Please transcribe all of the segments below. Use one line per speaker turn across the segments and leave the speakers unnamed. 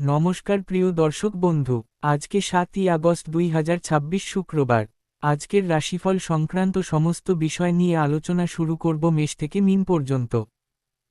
নমস্কার প্রিয় দর্শক বন্ধু, আজকে 7ই আগস্ট 2026 শুক্রবার। আজকের রাশিফল সংক্রান্ত সমস্ত বিষয় নিয়ে আলোচনা শুরু করব মেষ থেকে মীন পর্যন্ত।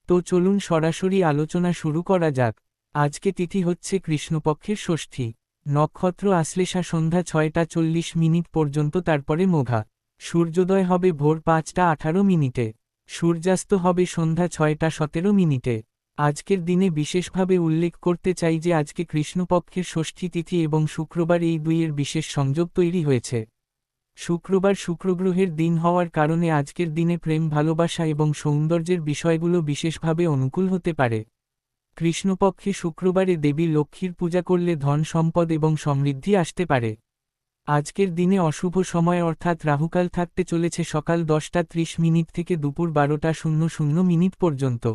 তো চলুন সরাসরি আলোচনা শুরু করা যাক। আজকে তিথি হচ্ছে কৃষ্ণপক্ষের ষষ্ঠী, নক্ষত্র আশ্লেষা সন্ধ্যা 6টা 40 পর্যন্ত, তারপরে মোঘা। সূর্যোদয় হবে ভোর 5টা 18 সূর্যাস্ত হবে সন্ধ্যা 6টা 17। আজকের দিনে বিশেষভাবে উল্লেখ করতে চাই যে আজকে কৃষ্ণপক্ষের ষষ্ঠী তিথি এবং শুক্রবার, এই দুইয়ের বিশেষ সংযোগ তৈরি হয়েছে। শুক্রবার শুক্রগ্রহের দিন হওয়ার কারণে আজকের দিনে প্রেম, ভালোবাসা এবং সৌন্দর্যের বিষয়গুলো বিশেষভাবে অনুকূল হতে পারে। কৃষ্ণপক্ষে শুক্রবারে দেবী লক্ষ্মীর পূজা করলে ধন সম্পদ এবং সমৃদ্ধি আসতে পারে। আজকের দিনে অশুভ সময় অর্থাৎ রাহুকাল থাকতে চলেছে সকাল 10টা 30 থেকে দুপুর 12টা 00 পর্যন্ত,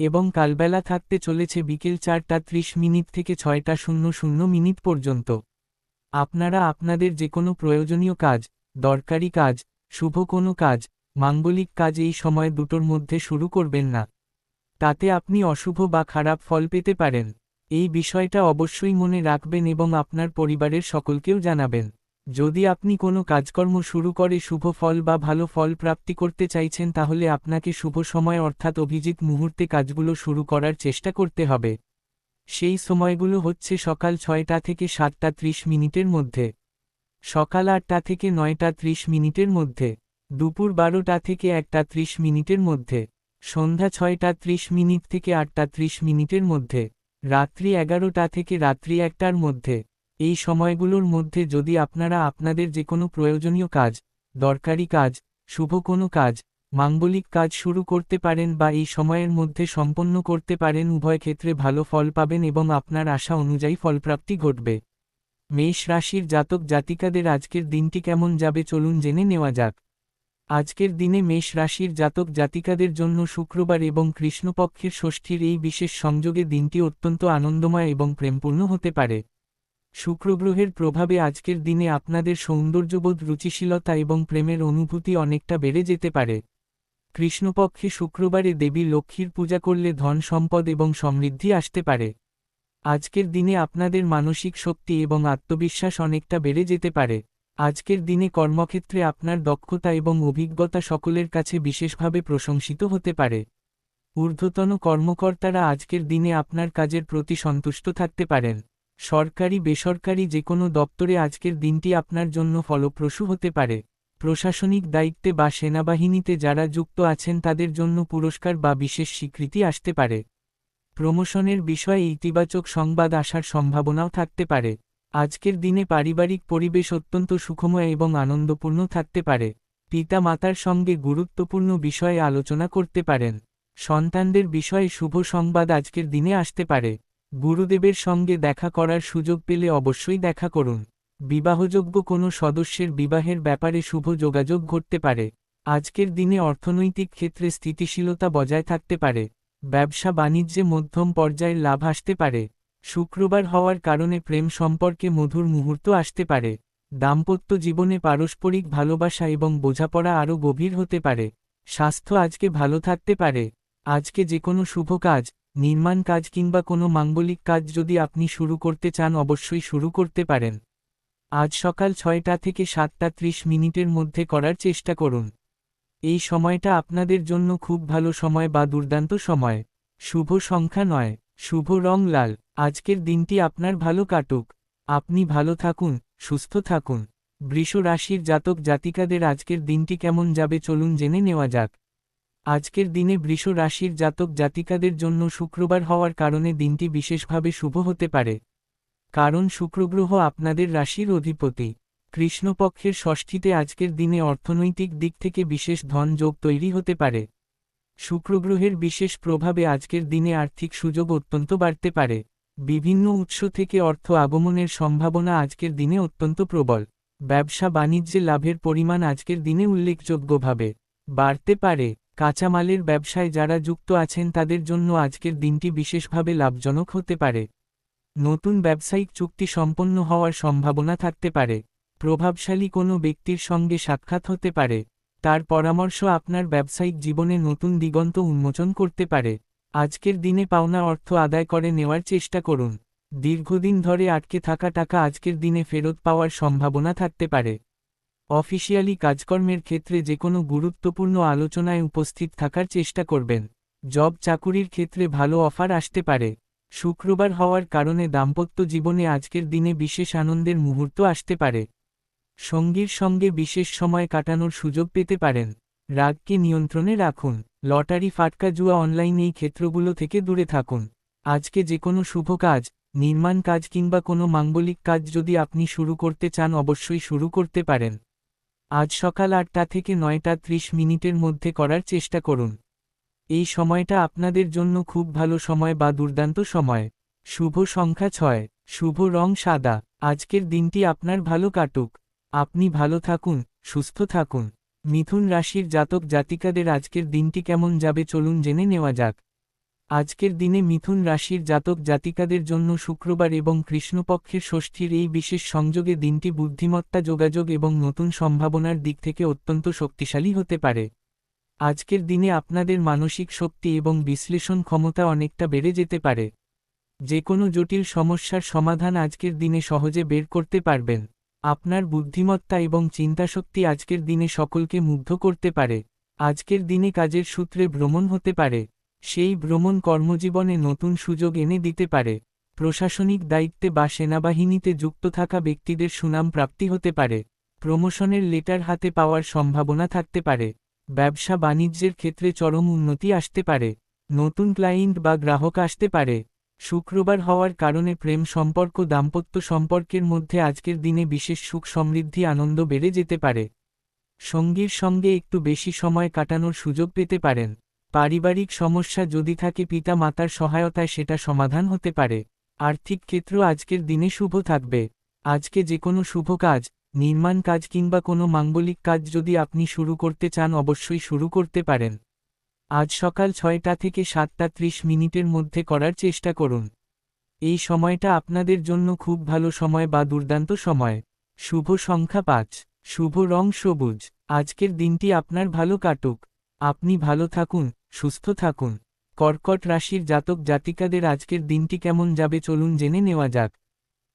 এবং কালবেলা থাকতে চলেছে বিকেল 4টা 30 থেকে 6টা 00 পর্যন্ত। আপনারা আপনাদের যে কোনো প্রয়োজনীয় কাজ, দরকারি কাজ, শুভ কোনো কাজ, মাঙ্গলিক কাজ এই সময় দুটোর মধ্যে শুরু করবেন না। তাতে আপনি অশুভ বা খারাপ ফল পেতে পারেন। এই বিষয়টা অবশ্যই মনে রাখবেন এবং আপনার পরিবারের সকলকেও জানাবেন। যদি আপনি কোনো কাজকর্ম শুরু করে শুভ ফল বা ভালো ফল প্রাপ্তি করতে চাইছেন, তাহলে আপনাকে শুভ সময় অর্থাৎ অভিজিৎ মুহূর্তে কাজগুলো শুরু করার চেষ্টা করতে হবে। সেই সময়গুলো হচ্ছে সকাল 6টা থেকে 7টা 30 মধ্যে, সকাল 8টা থেকে 9টা 30 মধ্যে, দুপুর 12টা থেকে 1টা 30 মধ্যে, সন্ধ্যা 6টা 30 থেকে 8টা 30 মধ্যে, রাত্রি 11টা থেকে রাত্রি 1টার মধ্যে। এই সময়গুলোর মধ্যে যদি আপনারা আপনাদের যে কোনো প্রয়োজনীয় কাজ, দরকারি কাজ, শুভ কোনো কাজ, মাঙ্গলিক কাজ শুরু করতে পারেন বা এই সময়ের মধ্যে সম্পন্ন করতে পারেন, উভয় ক্ষেত্রে ভালো ফল পাবেন এবং আপনার আশা অনুযায়ী ফলপ্রাপ্তি ঘটবে। মেষ রাশির জাতক জাতিকাদের আজকের দিনটি কেমন যাবে চলুন জেনে নেওয়া যাক। আজকের দিনে মেষ রাশির জাতক জাতিকাদের জন্য শুক্রবার এবং কৃষ্ণপক্ষের ষষ্ঠীর এই বিশেষ সংযোগে দিনটি অত্যন্ত আনন্দময় এবং প্রেমপূর্ণ হতে পারে। শুক্রগ্রহের প্রভাবে আজকের দিনে আপনাদের সৌন্দর্যবোধ, রুচিশীলতা এবং প্রেমের অনুভূতি অনেকটা বেড়ে যেতে পারে। কৃষ্ণপক্ষে শুক্রবারে দেবী লক্ষ্মীর পূজা করলে ধন সম্পদ এবং সমৃদ্ধি আসতে পারে। আজকের দিনে আপনাদের মানসিক শক্তি এবং আত্মবিশ্বাস অনেকটা বেড়ে যেতে পারে। আজকের দিনে কর্মক্ষেত্রে আপনার দক্ষতা এবং অভিজ্ঞতা সকলের কাছে বিশেষভাবে প্রশংসিত হতে পারে। ঊর্ধ্বতন কর্মকর্তারা আজকের দিনে আপনার কাজের প্রতি সন্তুষ্ট থাকতে পারেন। সরকারি বেসরকারি যে কোনো দপ্তরে আজকের দিনটি আপনার জন্য ফলপ্রসূ হতে পারে। প্রশাসনিক দায়িত্বে বা সেনাবাহিনীতে যারা যুক্ত আছেন তাদের জন্য পুরস্কার বা বিশেষ স্বীকৃতি আসতে পারে। প্রমোশনের বিষয়ে ইতিবাচক সংবাদ আসার সম্ভাবনাও থাকতে পারে। আজকের দিনে পারিবারিক পরিবেশ অত্যন্ত সুখময় এবং আনন্দপূর্ণ থাকতে পারে। পিতা মাতার সঙ্গে গুরুত্বপূর্ণ বিষয়ে আলোচনা করতে পারেন। সন্তানদের বিষয়ে শুভ সংবাদ আজকের দিনে আসতে পারে। গুরুদেবের সঙ্গে দেখা করার সুযোগ পেলে অবশ্যই দেখা করুন। বিবাহযোগ্য কোনো সদস্যের বিবাহের ব্যাপারে শুভ যোগাযোগ ঘটতে পারে। আজকের দিনে অর্থনৈতিক ক্ষেত্রে স্থিতিশীলতা বজায় থাকতে পারে। ব্যবসা বাণিজ্যে মধ্যম পর্যায়ের লাভ আসতে পারে। শুক্রবার হওয়ার কারণে প্রেম সম্পর্কে মধুর মুহূর্ত আসতে পারে। দাম্পত্য জীবনে পারস্পরিক ভালোবাসা এবং বোঝাপড়া আরও গভীর হতে পারে। স্বাস্থ্য আজকে ভালো থাকতে পারে। আজকে যে কোনো শুভ কাজ, নির্মাণ কাজ কিংবা কোনো মাঙ্গলিক কাজ যদি আপনি শুরু করতে চান, অবশ্যই শুরু করতে পারেন। আজ সকাল 6টা থেকে 7টা 30 মধ্যে করার চেষ্টা করুন। এই সময়টা আপনাদের জন্য খুব ভালো সময় বা দুর্দান্ত সময়। শুভ সংখ্যা 9, শুভ রং লাল। আজকের দিনটি আপনার ভালো কাটুক। আপনি ভালো থাকুন, সুস্থ থাকুন। বৃষ রাশির জাতক জাতিকাদের আজকের দিনটি কেমন যাবে চলুন জেনে নেওয়া যাক। আজকের দিনে বৃষ রাশির জাতক জাতিকাদের জন্য শুক্রবার হওয়ার কারণে দিনটি বিশেষভাবে শুভ হতে পারে। কারণ শুক্রগ্রহ আপনাদের রাশির অধিপতি। কৃষ্ণপক্ষের ষষ্ঠীতে আজকের দিনে অর্থনৈতিক দিক থেকে বিশেষ ধন যোগ তৈরি হতে পারে। শুক্রগ্রহের বিশেষ প্রভাবে আজকের দিনে আর্থিক সুযোগ অত্যন্ত বাড়তে পারে। বিভিন্ন উৎস থেকে অর্থ আগমনের সম্ভাবনা আজকের দিনে অত্যন্ত প্রবল। ব্যবসা বাণিজ্যে লাভের পরিমাণ আজকের দিনে উল্লেখযোগ্যভাবে বাড়তে পারে। কাঁচামালের ব্যবসায় যারা যুক্ত আছেন তাদের জন্য আজকের দিনটি বিশেষভাবে লাভজনক হতে পারে। নতুন ব্যবসায়িক চুক্তি সম্পন্ন হওয়ার সম্ভাবনা থাকতে পারে। প্রভাবশালী কোনো ব্যক্তির সঙ্গে সাক্ষাৎ হতে পারে। তার পরামর্শ আপনার ব্যবসায়িক জীবনে নতুন দিগন্ত উন্মোচন করতে পারে। আজকের দিনে পাওনা অর্থ আদায় করে নেওয়ার চেষ্টা করুন। দীর্ঘদিন ধরে আটকে থাকা টাকা আজকের দিনে ফেরত পাওয়ার সম্ভাবনা থাকতে পারে। অফিসিয়ালি কাজকর্মের ক্ষেত্রে যে কোনো গুরুত্বপূর্ণ আলোচনায় উপস্থিত থাকার চেষ্টা করবেন। জব চাকুরির ক্ষেত্রে ভালো অফার আসতে পারে। শুক্রবার হওয়ার কারণে দাম্পত্য জীবনে আজকের দিনে বিশেষ আনন্দের মুহূর্ত আসতে পারে। সঙ্গীর সঙ্গে বিশেষ সময় কাটানোর সুযোগ পেতে পারেন। রাগকে নিয়ন্ত্রণে রাখুন। লটারি, ফাটকা, জুয়া, অনলাইন এই ক্ষেত্রগুলো থেকে দূরে থাকুন। আজকে যে কোনো শুভ কাজ, নির্মাণ কাজ কিংবা কোনো মাঙ্গলিক কাজ যদি আপনি শুরু করতে চান অবশ্যই শুরু করতে পারেন। আজ সকাল ৮টা থেকে ৯টা ৩০ মধ্যে করার চেষ্টা করুন। এই সময়টা আপনাদের জন্য খুব ভালো সময় বা দুর্দান্ত সময়। শুভ সংখ্যা ৬, শুভ রং সাদা। আজকের দিনটি আপনার ভালো কাটুক। আপনি ভালো থাকুন, সুস্থ থাকুন। মিথুন রাশির জাতক জাতিকাদের আজকের দিনটি কেমন যাবে চলুন জেনে নেওয়া যাক। আজকের দিনে মিথুন রাশির জাতক জাতিকাদের জন্য শুক্রবার এবং কৃষ্ণপক্ষের ষষ্ঠীর এই বিশেষ সংযোগে দিনটি বুদ্ধিমত্তা, যোগাযোগ এবং নতুন সম্ভাবনার দিক থেকে অত্যন্ত শক্তিশালী হতে পারে। আজকের দিনে আপনাদের মানসিক শক্তি এবং বিশ্লেষণ ক্ষমতা অনেকটা বেড়ে যেতে পারে। যে কোনো জটিল সমস্যার সমাধান আজকের দিনে সহজে বের করতে পারবেন। আপনার বুদ্ধিমত্তা এবং চিন্তাশক্তি আজকের দিনে সকলকে মুগ্ধ করতে পারে। আজকের দিনে কাজের সূত্রে ভ্রমণ হতে পারে। সেই ভ্রমণ কর্মজীবনে নতুন সুযোগ এনে দিতে পারে। প্রশাসনিক দায়িত্বে বা সেনাবাহিনীতে যুক্ত থাকা ব্যক্তিদের সুনাম প্রাপ্তি হতে পারে। প্রমোশনের লেটার হাতে পাওয়ার সম্ভাবনা থাকতে পারে। ব্যবসা বাণিজ্যের ক্ষেত্রে চরম উন্নতি আসতে পারে। নতুন ক্লায়েন্ট বা গ্রাহক আসতে পারে। শুক্রবার হওয়ার কারণে প্রেম সম্পর্ক, দাম্পত্য সম্পর্কের মধ্যে আজকের দিনে বিশেষ সুখ, সমৃদ্ধি, আনন্দ বেড়ে যেতে পারে। সঙ্গীর সঙ্গে একটু বেশি সময় কাটানোর সুযোগ পেতে পারেন। পারিবারিক সমস্যা যদি থাকে পিতা মাতার সহায়তায় সেটা সমাধান হতে পারে। আর্থিক ক্ষেত্র আজকের দিনে শুভ থাকবে। আজকে যে কোনো শুভ কাজ, নির্মাণ কাজ কিংবা কোনো মাঙ্গলিক কাজ যদি আপনি শুরু করতে চান অবশ্যই শুরু করতে পারেন। আজ সকাল ৬টা থেকে ৭টা ৩০ মধ্যে করার চেষ্টা করুন। এই সময়টা আপনাদের জন্য খুব ভালো সময় বা দুর্দান্ত সময়। শুভ সংখ্যা ৫, শুভ রং সবুজ। আজকের দিনটি আপনার ভালো কাটুক। আপনি ভালো থাকুন, সুস্থ থাকুন। কর্কট রাশির জাতক জাতিকাদের আজকের দিনটি কেমন যাবে চলুন জেনে নেওয়া যাক।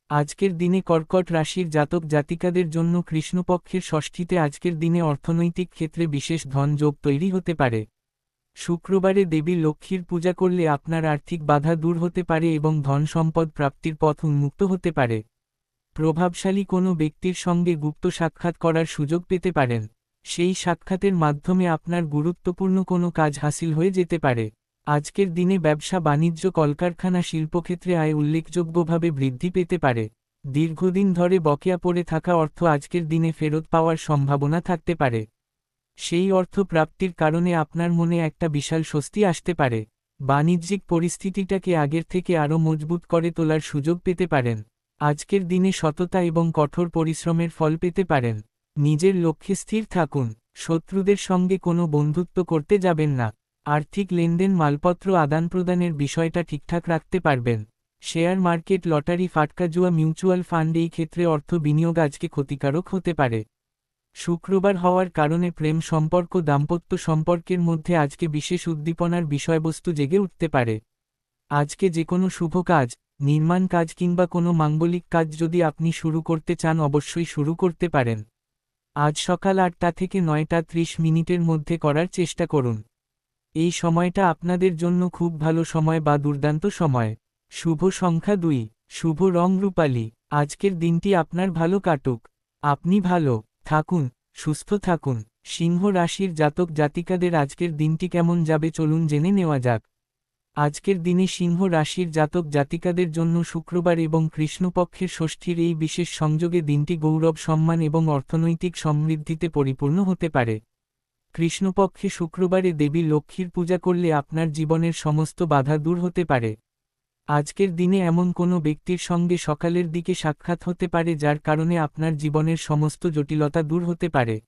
আজকের দিনে কর্কট রাশির জাতক জাতিকাদের জন্য কৃষ্ণপক্ষের ষষ্ঠীতে আজকের দিনে অর্থনৈতিক ক্ষেত্রে বিশেষ ধন যোগ তৈরি হতে পারে। শুক্রবারে দেবী লক্ষ্মীর পূজা করলে আপনার আর্থিক বাধা দূর হতে পারে এবং ধন সম্পদ প্রাপ্তির পথ উন্মুক্ত হতে পারে। প্রভাবশালী কোনো ব্যক্তির সঙ্গে গুপ্ত সাক্ষাৎ করার সুযোগ পেতে পারেন। সেই সাক্ষাতের মাধ্যমে আপনার গুরুত্বপূর্ণ কোনো কাজ হাসিল হয়ে যেতে পারে। আজকের দিনে ব্যবসা বাণিজ্য, কলকারখানা, শিল্পক্ষেত্রে আয় উল্লেখযোগ্যভাবে বৃদ্ধি পেতে পারে। দীর্ঘদিন ধরে বকেয়া পড়ে থাকা অর্থ আজকের দিনে ফেরত পাওয়ার সম্ভাবনা থাকতে পারে। সেই অর্থ প্রাপ্তির কারণে আপনার মনে একটা বিশাল স্বস্তি আসতে পারে। বাণিজ্যিক পরিস্থিতিটাকে আগের থেকে আরও মজবুত করে তোলার সুযোগ পেতে পারেন। আজকের দিনে সততা এবং কঠোর পরিশ্রমের ফল পেতে পারেন। নিজের লক্ষ্যে স্থির থাকুন। শত্রুদের সঙ্গে কোনো বন্ধুত্ব করতে যাবেন না। আর্থিক লেনদেন, মালপত্র আদান-প্রদানের বিষয়টা ঠিকঠাক রাখতে পারবেন। শেয়ার মার্কেট, লটারি, ফাটকা, জুয়া, মিউচুয়াল ফান্ড এই ক্ষেত্রে অর্থ বিনিয়োগ আজকে ক্ষতিকারক হতে পারে। শুক্রবার হওয়ার কারণে প্রেম সম্পর্ক, দাম্পত্য সম্পর্কের মধ্যে আজকে বিশেষ উদ্দীপনার বিষয়বস্তু জেগে উঠতে পারে। আজকে যে কোনো শুভ কাজ, নির্মাণ কাজ কিংবা কোনো মাঙ্গলিক কাজ যদি আপনি শুরু করতে চান অবশ্যই শুরু করতে পারেন। আজ সকাল ৮টা থেকে ৯টা ৩০ মধ্যে করার চেষ্টা করুন। এই সময়টা আপনাদের জন্য খুব ভালো সময় বা দুর্দান্ত সময়। শুভ সংখ্যা ২, শুভ রং রূপালী। আজকের দিনটি আপনার ভালো কাটুক। আপনি ভালো থাকুন, সুস্থ থাকুন। সিংহ রাশির জাতক জাতিকাদের আজকের দিনটি কেমন যাবে চলুন জেনে নেওয়া যাক। আজকের দিনে সিংহ রাশির জাতক জাতিকাদের জন্য শুক্রবার এবং কৃষ্ণপক্ষের ষষ্ঠীর এই বিশেষ সংযোগে দিনটি গৌরব, সম্মান এবং অর্থনৈতিক সমৃদ্ধিতে পরিপূর্ণ হতে পারে। কৃষ্ণপক্ষে শুক্রবারে দেবী লক্ষ্মীর পূজা করলে আপনার জীবনের সমস্ত বাধা দূর হতে পারে। আজকের দিনে এমন কোনো ব্যক্তির সঙ্গে সকালের দিকে সাক্ষাৎ হতে পারে যার কারণে আপনার জীবনের সমস্ত জটিলতা দূর হতে পারে।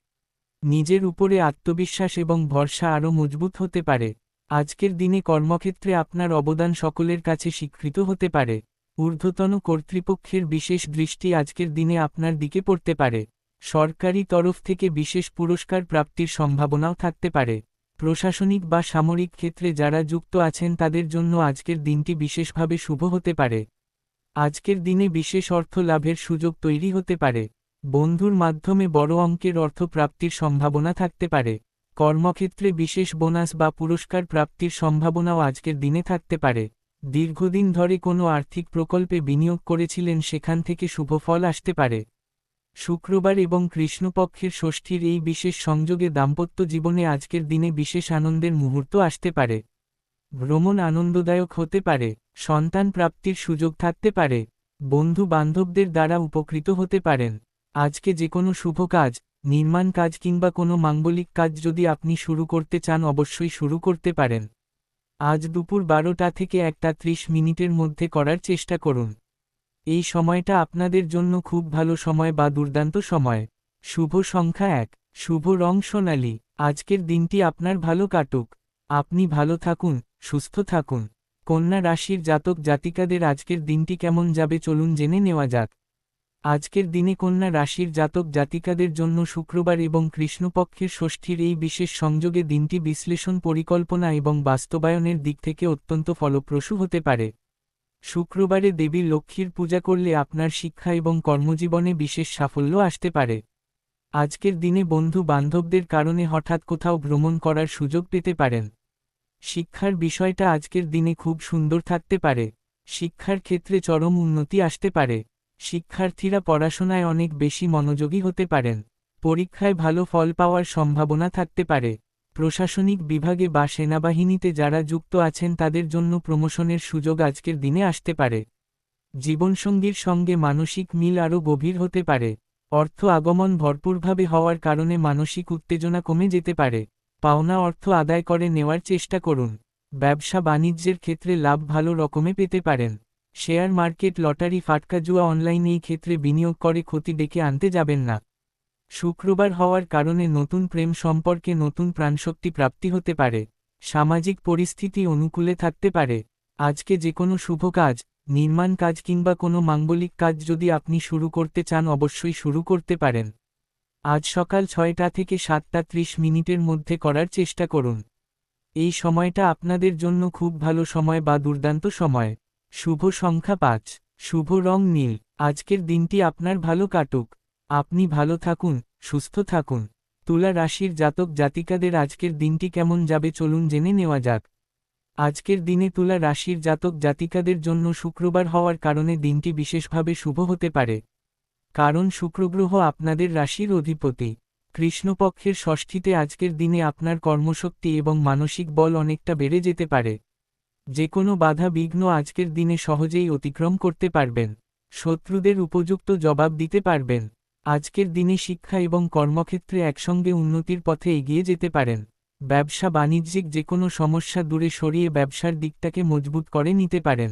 নিজের উপরে আত্মবিশ্বাস এবং ভরসা আরও মজবুত হতে পারে। আজকের দিনে কর্মক্ষেত্রে আপনার অবদান সকলের কাছে স্বীকৃত হতে পারে। ঊর্ধ্বতন কর্তৃপক্ষের বিশেষ দৃষ্টি আজকের দিনে আপনার দিকে পড়তে পারে। সরকারি তরফ থেকে বিশেষ পুরস্কার প্রাপ্তির সম্ভাবনাও থাকতে পারে। প্রশাসনিক বা সামরিক ক্ষেত্রে যারা যুক্ত আছেন তাদের জন্য আজকের দিনটি বিশেষভাবে শুভ হতে পারে। আজকের দিনে বিশেষ অর্থ লাভের সুযোগ তৈরি হতে পারে। বন্ধুর মাধ্যমে বড় অঙ্কের অর্থ প্রাপ্তির সম্ভাবনা থাকতে পারে। কর্মক্ষেত্রে বিশেষ বোনাস বা পুরস্কার প্রাপ্তির সম্ভাবনাও আজকের দিনে থাকতে পারে। দীর্ঘদিন ধরে কোনো আর্থিক প্রকল্পে বিনিয়োগ করেছিলেন, সেখান থেকে শুভ ফল আসতে পারে। শুক্রবার এবং কৃষ্ণপক্ষের ষষ্ঠীর এই বিশেষ সংযোগে দাম্পত্য জীবনে আজকের দিনে বিশেষ আনন্দের মুহূর্ত আসতে পারে। ভ্রমণ আনন্দদায়ক হতে পারে। সন্তান প্রাপ্তির সুযোগ থাকতে পারে। বন্ধু বান্ধবদের দ্বারা উপকৃত হতে পারেন। আজকে যে কোনো শুভ কাজ, নির্মাণ কাজ কিংবা কোনো মাঙ্গলিক কাজ যদি আপনি শুরু করতে চান, অবশ্যই শুরু করতে পারেন। আজ দুপুর 12টা থেকে 1:30 মিনিটের মধ্যে করার চেষ্টা করুন। এই সময়টা আপনাদের জন্য খুব ভালো সময় বা দুর্দান্ত সময়। শুভ সংখ্যা 1, শুভ রং সোনালী। আজকের দিনটি আপনার ভালো কাটুক। আপনি ভালো থাকুন, সুস্থ থাকুন। কন্যা রাশির জাতক জাতিকাদের আজকের দিনটি কেমন যাবে চলুন জেনে নেওয়া যাক। আজকের দিনে কন্যা রাশির জাতক জাতিকাদের জন্য শুক্রবার এবং কৃষ্ণপক্ষের ষষ্ঠীর এই বিশেষ সংযোগে দিনটি বিশ্লেষণ, পরিকল্পনা এবং বাস্তবায়নের দিক থেকে অত্যন্ত ফলপ্রসূ হতে পারে। শুক্রবারে দেবী লক্ষ্মীর পূজা করলে আপনার শিক্ষা এবং কর্মজীবনে বিশেষ সাফল্য আসতে পারে। আজকের দিনে বন্ধু বান্ধবদের কারণে হঠাৎ কোথাও ভ্রমণ করার সুযোগ পেতে পারেন। শিক্ষার বিষয়টা আজকের দিনে খুব সুন্দর থাকতে পারে। শিক্ষার ক্ষেত্রে চরম উন্নতি আসতে পারে। শিক্ষার্থীরা পড়াশোনায় অনেক বেশি মনোযোগী হতে পারেন। পরীক্ষায় ভালো ফল পাওয়ার সম্ভাবনা থাকতে পারে। প্রশাসনিক বিভাগে বা সেনাবাহিনীতে যারা যুক্ত আছেন তাদের জন্য প্রমোশনের সুযোগ আজকের দিনে আসতে পারে। জীবনসঙ্গীর সঙ্গে মানসিক মিল আরও গভীর হতে পারে। অর্থ আগমন ভরপুরভাবে হওয়ার কারণে মানসিক উত্তেজনা কমে যেতে পারে। পাওনা অর্থ আদায় করে নেওয়ার চেষ্টা করুন। ব্যবসা বাণিজ্যের ক্ষেত্রে লাভ ভালো রকমে পেতে পারেন। শেয়ার মার্কেট, লটারি, ফাটকা জুয়া, অনলাইনে এই ক্ষেত্রে বিনিয়োগ করে ক্ষতি ডেকে আনতে যাবেন না। শুক্রবার হওয়ার কারণে নতুন প্রেম সম্পর্কে নতুন প্রাণশক্তি প্রাপ্তি হতে পারে। সামাজিক পরিস্থিতি অনুকূলে থাকতে পারে। আজকে যে কোনো শুভ কাজ, নির্মাণ কাজ কিংবা কোনো মাঙ্গলিক কাজ যদি আপনি শুরু করতে চান, অবশ্যই শুরু করতে পারেন। আজ সকাল 6টা থেকে 7:30 মিনিটের মধ্যে করার চেষ্টা করুন। এই সময়টা আপনাদের জন্য খুব ভালো সময় বা দুর্দান্ত সময়। শুভ সংখ্যা 5, শুভ রং নীল। আজকের দিনটি আপনার ভালো কাটুক। আপনি ভালো থাকুন, সুস্থ থাকুন। তুলা রাশির জাতক জাতিকাদের আজকের দিনটি কেমন যাবে চলুন জেনে নেওয়া যাক। আজকের দিনে তুলা রাশির জাতক জাতিকাদের জন্য শুক্রবার হওয়ার কারণে দিনটি বিশেষভাবে শুভ হতে পারে। কারণ শুক্রগ্রহ আপনাদের রাশির অধিপতি। কৃষ্ণপক্ষের ষষ্ঠীতে আজকের দিনে আপনার কর্মশক্তি এবং মানসিক বল অনেকটা বেড়ে যেতে পারে। যে কোনো বাধা বিঘ্ন আজকের দিনে সহজেই অতিক্রম করতে পারবেন। শত্রুদের উপযুক্ত জবাব দিতে পারবেন। আজকের দিনে শিক্ষা এবং কর্মক্ষেত্রে একসঙ্গে উন্নতির পথে এগিয়ে যেতে পারেন। ব্যবসা বাণিজ্যিক যে কোনো সমস্যা দূরে সরিয়ে ব্যবসার দিকটাকে মজবুত করে নিতে পারেন।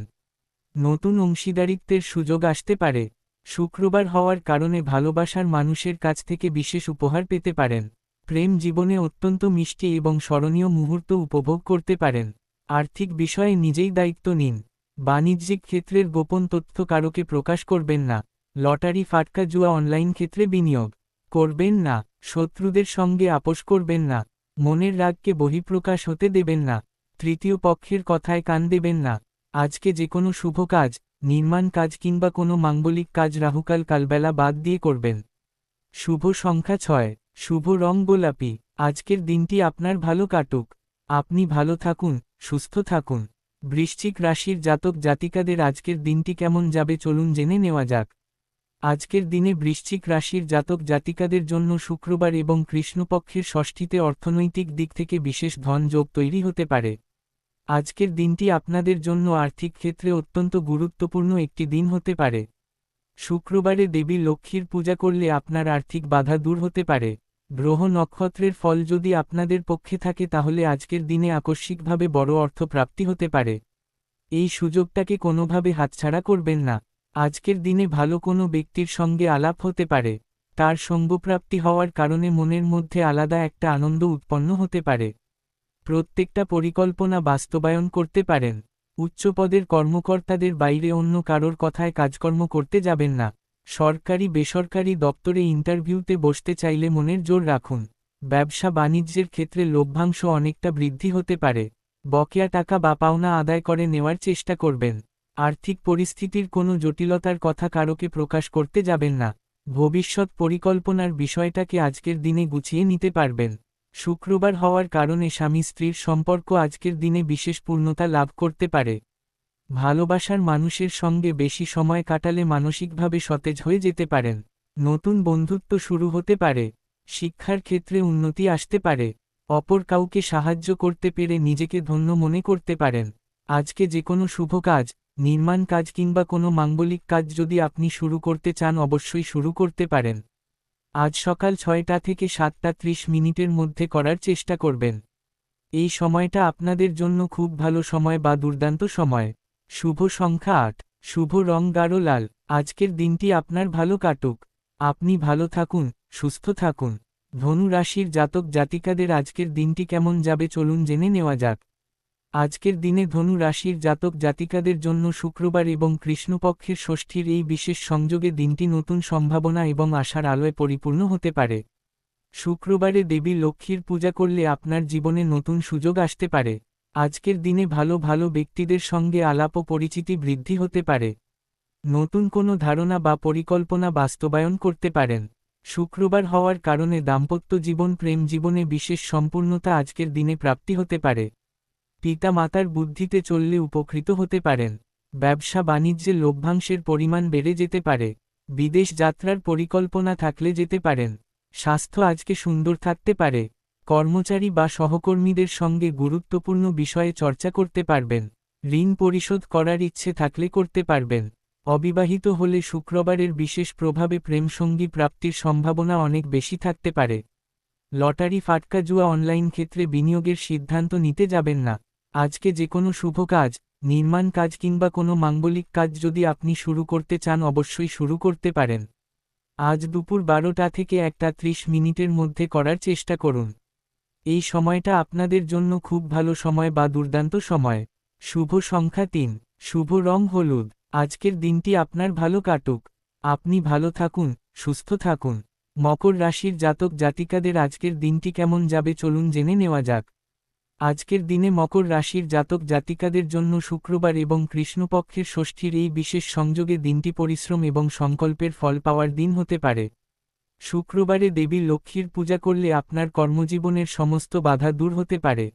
নতুন অংশীদারিত্বের সুযোগ আসতে পারে। শুক্রবার হওয়ার কারণে ভালোবাসার মানুষের কাছ থেকে বিশেষ উপহার পেতে পারেন। প্রেম জীবনে অত্যন্ত মিষ্টি এবং স্মরণীয় মুহূর্ত উপভোগ করতে পারেন। আর্থিক বিষয়ে নিজেই দায়িত্ব নিন। বাণিজ্যিক ক্ষেত্রের গোপন তথ্য কারোকে প্রকাশ করবেন না। লটারি, ফাটকা জুয়া, অনলাইন ক্ষেত্রে বিনিয়োগ করবেন না। শত্রুদের সঙ্গে আপোষ করবেন না। মনের রাগকে বহিঃপ্রকাশ হতে দেবেন না। তৃতীয় পক্ষের কথায় কান দেবেন না। আজকে যে কোনো শুভ কাজ, নির্মাণ কাজ কিংবা কোনো মাঙ্গলিক কাজ রাহুকাল কালবেলা বাদ দিয়ে করবেন। শুভ সংখ্যা 6, শুভ রং গোলাপি। আজকের দিনটি আপনার ভালো কাটুক। আপনি ভালো থাকুন, সুস্থ থাকুন। বৃশ্চিক রাশির জাতক জাতিকাদের আজকের দিনটি কেমন যাবে চলুন জেনে নেওয়া যাক। আজকের দিনে বৃশ্চিক রাশির জাতক জাতিকাদের জন্য শুক্রবার এবং কৃষ্ণপক্ষের ষষ্ঠীতে অর্থনৈতিক দিক থেকে বিশেষ ধন যোগ তৈরি হতে পারে। আজকের দিনটি আপনাদের জন্য আর্থিক ক্ষেত্রে অত্যন্ত গুরুত্বপূর্ণ একটি দিন হতে পারে। শুক্রবারে দেবী লক্ষ্মীর পূজা করলে আপনার আর্থিক বাধা দূর হতে পারে। গ্রহ নক্ষত্রের ফল যদি আপনাদের পক্ষে থাকে তাহলে আজকের দিনে আকস্মিকভাবে বড় অর্থ প্রাপ্তি হতে পারে। এই সুযোগটাকে কোনোভাবে হাতছাড়া করবেন না। আজকের দিনে ভালো কোনো ব্যক্তির সঙ্গে আলাপ হতে পারে। তার সঙ্গপ্রাপ্তি হওয়ার কারণে মনের মধ্যে আলাদা একটা আনন্দ উৎপন্ন হতে পারে। প্রত্যেকটা পরিকল্পনা বাস্তবায়ন করতে পারেন। উচ্চপদের কর্মকর্তাদের বাইরে অন্য কারোর কথায় কাজকর্ম করতে যাবেন না। সরকারি বেসরকারি দপ্তরে ইন্টারভিউতে বসতে চাইলে মনের জোর রাখুন। ব্যবসা বাণিজ্যের ক্ষেত্রে লভ্যাংশ অনেকটা বৃদ্ধি হতে পারে। বকেয়া টাকা বা পাওনা আদায় করে নেওয়ার চেষ্টা করবেন। আর্থিক পরিস্থিতির কোনো জটিলতার কথা কারোকে প্রকাশ করতে যাবেন না। ভবিষ্যৎ পরিকল্পনার বিষয়টাকে আজকের দিনে গুছিয়ে নিতে পারবেন। শুক্রবার হওয়ার কারণে স্বামী স্ত্রীর সম্পর্ক আজকের দিনে বিশেষ পূর্ণতা লাভ করতে পারে। ভালোবাসার মানুষের সঙ্গে বেশি সময় কাটালে মানসিকভাবে সতেজ হয়ে যেতে পারেন। নতুন বন্ধুত্ব শুরু হতে পারে। শিক্ষার ক্ষেত্রে উন্নতি আসতে পারে। অপর কাউকে সাহায্য করতে পেরে নিজেকে ধন্য মনে করতে পারেন। আজকে যে কোনো শুভ কাজ, নির্মাণ কাজ কিংবা কোনো মাঙ্গলিক কাজ যদি আপনি শুরু করতে চান অবশ্যই শুরু করতে পারেন। আজ সকাল 6টা থেকে 7:30 মধ্যে করার চেষ্টা করবেন। এই সময়টা আপনাদের জন্য খুব ভালো সময় বা দুর্দান্ত সময়। শুভ সংখ্যা 8, শুভ রং গাঢ় লাল। আজকের দিনটি আপনার ভালো কাটুক। আপনি ভালো থাকুন, সুস্থ থাকুন। ধনু রাশির জাতক জাতিকাদের আজকের দিনটি কেমন যাবে চলুন জেনে নেওয়া যাক। আজকের দিনে ধনু রাশির জাতক জাতিকাদের জন্য শুক্রবার এবং কৃষ্ণপক্ষের ষষ্ঠীর এই বিশেষ সংযোগে দিনটি নতুন সম্ভাবনা এবং আশার আলোয় পরিপূর্ণ হতে পারে। শুক্রবারে দেবী লক্ষ্মীর পূজা করলে আপনার জীবনে নতুন সুযোগ আসতে পারে। আজকের দিনে ভালো ভালো ব্যক্তিদের সঙ্গে আলাপ ও পরিচিতি বৃদ্ধি হতে পারে। নতুন কোনো ধারণা বা পরিকল্পনা বাস্তবায়ন করতে পারেন। শুক্রবার হওয়ার কারণে দাম্পত্য জীবন প্রেম জীবনে বিশেষ সম্পূর্ণতা আজকের দিনে প্রাপ্তি হতে পারে। পিতা মাতার বুদ্ধিতে চললে উপকৃত হতে পারেন। ব্যবসা বাণিজ্যে লভ্যাংশের পরিমাণ বেড়ে যেতে পারে। বিদেশ যাত্রার পরিকল্পনা থাকলে যেতে পারেন। স্বাস্থ্য আজকে সুন্দর থাকতে পারে। কর্মচারী বা সহকর্মীদের সঙ্গে গুরুত্বপূর্ণ বিষয়ে চর্চা করতে পারবেন। ঋণ পরিশোধ করার ইচ্ছে থাকলে করতে পারবেন। অবিবাহিত হলে শুক্রবারের বিশেষ প্রভাবে প্রেমসঙ্গী প্রাপ্তির সম্ভাবনা অনেক বেশি থাকতে পারে। লটারি ফাটকা জুয়া অনলাইন ক্ষেত্রে বিনিয়োগের সিদ্ধান্ত নিতে যাবেন না। আজকে যে কোনো শুভ কাজ, নির্মাণ কাজ কিংবা কোনো মাঙ্গলিক কাজ যদি আপনি শুরু করতে চান অবশ্যই শুরু করতে পারেন। আজ দুপুর 12টা থেকে 1:30 মধ্যে করার চেষ্টা করুন। এই সময়টা আপনাদের জন্য খুব ভালো সময় বা দুর্দান্ত সময়। শুভ সংখ্যা 3, শুভ রং হলুদ। আজকের দিনটি আপনার ভালো কাটুক। আপনি ভালো থাকুন, সুস্থ থাকুন। মকর রাশির জাতক জাতিকাদের আজকের দিনটি কেমন যাবে চলুন জেনে নেওয়া যাক। আজকের দিনে মকর রাশির জাতক জাতিকাদের জন্য শুক্রবার এবং কৃষ্ণপক্ষের ষষ্ঠীর এই বিশেষ সংযোগে দিনটি পরিশ্রম এবং সংকল্পের ফল পাওয়ার দিন হতে পারে। শুক্রবারে দেবী লক্ষ্মীর পূজা করলে আপনার কর্মজীবনের সমস্ত বাধা দূর হতে পারে।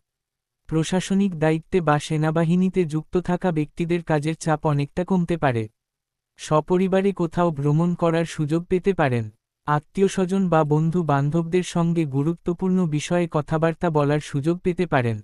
প্রশাসনিক দায়িত্বে বা সেনাবাহিনীতে যুক্ত থাকা ব্যক্তিদের কাজের চাপ অনেকটা কমতে পারে। সপরিবারে কোথাও ভ্রমণ করার সুযোগ পেতে পারেন। আত্মীয়স্বজন বা বন্ধু বান্ধবদের সঙ্গে গুরুত্বপূর্ণ বিষয়ে কথাবার্তা বলার সুযোগ পেতে পারেন।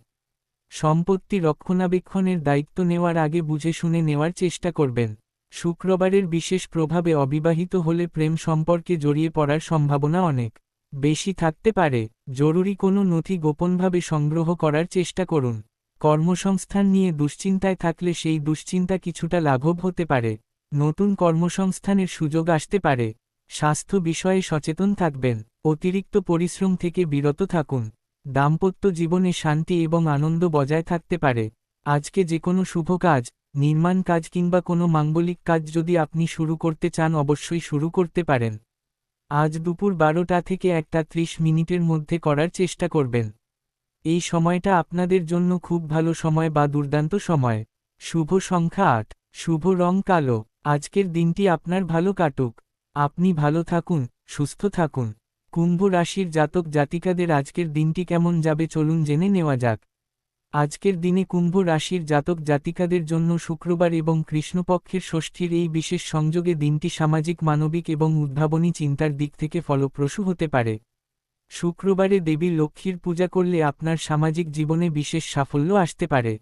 সম্পত্তি রক্ষণাবেক্ষণের দায়িত্ব নেওয়ার আগে বুঝে শুনে নেওয়ার চেষ্টা করবেন। শুক্রবারের বিশেষ প্রভাবে অবিবাহিত হলে প্রেম সম্পর্কে জড়িয়ে পড়ার সম্ভাবনা অনেক বেশি থাকতে পারে। জরুরি কোনো নথি গোপনভাবে সংগ্রহ করার চেষ্টা করুন। কর্মসংস্থান নিয়ে দুশ্চিন্তায় থাকলে সেই দুশ্চিন্তা কিছুটা লাঘব হতে পারে। নতুন কর্মসংস্থানের সুযোগ আসতে পারে। স্বাস্থ্য বিষয়ে সচেতন থাকবেন। অতিরিক্ত পরিশ্রম থেকে বিরত থাকুন। দাম্পত্য জীবনে শান্তি এবং আনন্দ বজায় থাকতে পারে। আজকে যে কোনো শুভ কাজ, নির্মাণ কাজ কিংবা কোনো মাঙ্গলিক কাজ যদি আপনি শুরু করতে চান অবশ্যই শুরু করতে পারেন। আজ দুপুর 12টা থেকে 1:30 মধ্যে করার চেষ্টা করবেন। এই সময়টা আপনাদের জন্য খুব ভালো সময় বা দুর্দান্ত সময়। শুভ সংখ্যা 8, শুভ রং কালো। আজকের দিনটি আপনার ভালো কাটুক। আপনি ভালো থাকুন, সুস্থ থাকুন। কুম্ভ রাশির জাতক জাতিকাদের আজকের দিনটি কেমন যাবে চলুন জেনে নেওয়া যাক। আজকের দিনে কুম্ভ রাশির জাতক জাতিকাদের জন্য শুক্রবার এবং কৃষ্ণপক্ষের ষষ্ঠীর এই বিশেষ সংযোগে দিনটি সামাজিক মানবিক এবং উদ্ভাবনী চিন্তার দিক থেকে ফলপ্রসূ হতে পারে। শুক্রবারে দেবী লক্ষ্মীর পূজা করলে আপনার সামাজিক জীবনে বিশেষ সাফল্য আসতে পারে।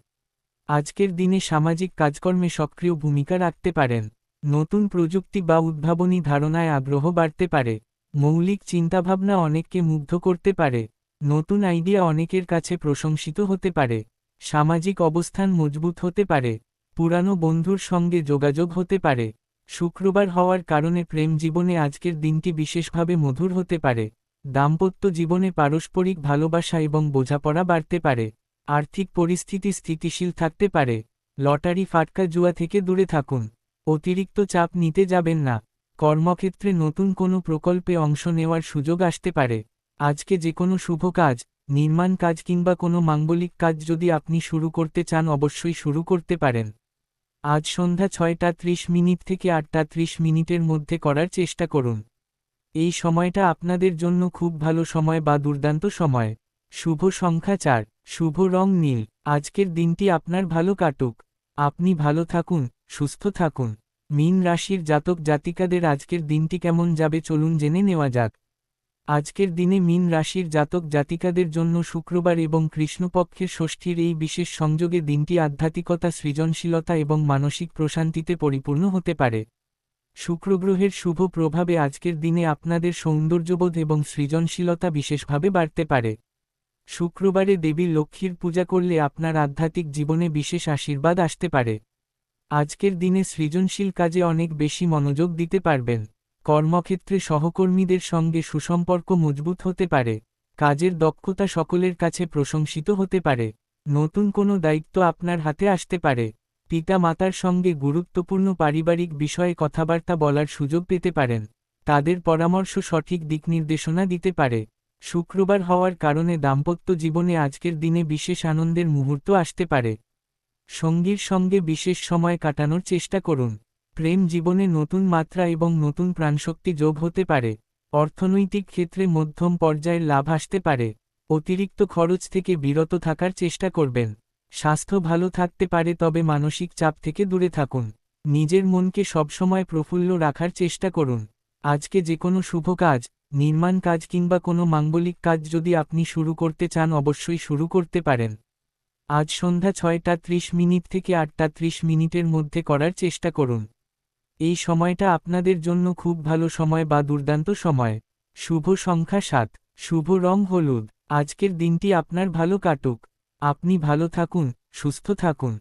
আজকের দিনে সামাজিক কাজকর্মে সক্রিয় ভূমিকা রাখতে পারেন। নতুন প্রযুক্তি বা উদ্ভাবনী ধারণায় আগ্রহ বাড়তে পারে। মৌলিক চিন্তাভাবনা অনেককে মুগ্ধ করতে পারে। নতুন আইডিয়া অনেকের কাছে প্রশংসিত হতে পারে। সামাজিক অবস্থান মজবুত হতে পারে। পুরানো বন্ধুর সঙ্গে যোগাযোগ হতে পারে। শুক্রবার হওয়ার কারণে প্রেম জীবনে আজকের দিনটি বিশেষভাবে মধুর হতে পারে। দাম্পত্য জীবনে পারস্পরিক ভালোবাসা এবং বোঝাপড়া বাড়তে পারে। আর্থিক পরিস্থিতি স্থিতিশীল থাকতে পারে। লটারি ফাটকা জুয়া থেকে দূরে থাকুন। অতিরিক্ত চাপ নিতে যাবেন না। কর্মক্ষেত্রে নতুন কোনো প্রকল্পে অংশ নেওয়ার সুযোগ আসতে পারে। আজকে যে কোনো শুভ কাজ, নির্মাণ কাজ কিংবা কোনো মাঙ্গলিক কাজ যদি আপনি শুরু করতে চান অবশ্যই শুরু করতে পারেন। আজ সন্ধ্যা 6:30 থেকে 8:30 মধ্যে করার চেষ্টা করুন। এই সময়টা আপনাদের জন্য খুব ভালো সময় বা দুর্দান্ত সময়। শুভ সংখ্যা 4, শুভ রং নীল। আজকের দিনটি আপনার ভালো কাটুক। আপনি ভালো থাকুন, সুস্থ থাকুন। মীন রাশির জাতক জাতিকাদের আজকের দিনটি কেমন যাবে চলুন জেনে নেওয়া যাক। আজকের দিনে মীন রাশির জাতক জাতিকাদের জন্য শুক্রবার এবং কৃষ্ণপক্ষের ষষ্ঠীর এই বিশেষ সংযোগে দিনটি আধ্যাত্মিকতা, সৃজনশীলতা এবং মানসিক প্রশান্তিতে পরিপূর্ণ হতে পারে। শুক্রগ্রহের শুভ প্রভাবে আজকের দিনে আপনাদের সৌন্দর্যবোধ এবং সৃজনশীলতা বিশেষভাবে বাড়তে পারে। শুক্রবারে দেবী লক্ষ্মীর পূজা করলে আপনার আধ্যাত্মিক জীবনে বিশেষ আশীর্বাদ আসতে পারে। আজকের দিনে সৃজনশীল কাজে অনেক বেশি মনোযোগ দিতে পারবেন। কর্মক্ষেত্রে সহকর্মীদের সঙ্গে সুসম্পর্ক মজবুত হতে পারে। কাজের দক্ষতা সকলের কাছে প্রশংসিত হতে পারে। নতুন কোনো দায়িত্ব আপনার হাতে আসতে পারে। পিতা মাতার সঙ্গে গুরুত্বপূর্ণ পারিবারিক বিষয়ে কথাবার্তা বলার সুযোগ পেতে পারেন। তাদের পরামর্শ সঠিক দিকনির্দেশনা দিতে পারে। শুক্রবার হওয়ার কারণে দাম্পত্য জীবনে আজকের দিনে বিশেষ আনন্দের মুহূর্ত আসতে পারে। সঙ্গীর সঙ্গে বিশেষ সময় কাটানোর চেষ্টা করুন। প্রেম জীবনে নতুন মাত্রা এবং নতুন প্রাণশক্তি যোগ হতে পারে। অর্থনৈতিক ক্ষেত্রে মধ্যম পর্যায়ের লাভ আসতে পারে। অতিরিক্ত খরচ থেকে বিরত থাকার চেষ্টা করবেন। স্বাস্থ্য ভালো থাকতে পারে, তবে মানসিক চাপ থেকে দূরে থাকুন। নিজের মনকে সবসময় প্রফুল্ল রাখার চেষ্টা করুন। আজকে যে কোনো শুভ কাজ, নির্মাণ কাজ কিংবা কোনো মাঙ্গলিক কাজ যদি আপনি শুরু করতে চান অবশ্যই শুরু করতে পারেন। আজ সন্ধ্যা 6:30 থেকে 8:30 মধ্যে করার চেষ্টা করুন। এই সময়টা আপনাদের জন্য খুব ভালো সময় বা দুর্দান্ত সময়। শুভ সংখ্যা 7, শুভ রং হলুদ। আজকের দিনটি আপনার ভালো কাটুক। আপনি ভালো থাকুন, সুস্থ থাকুন।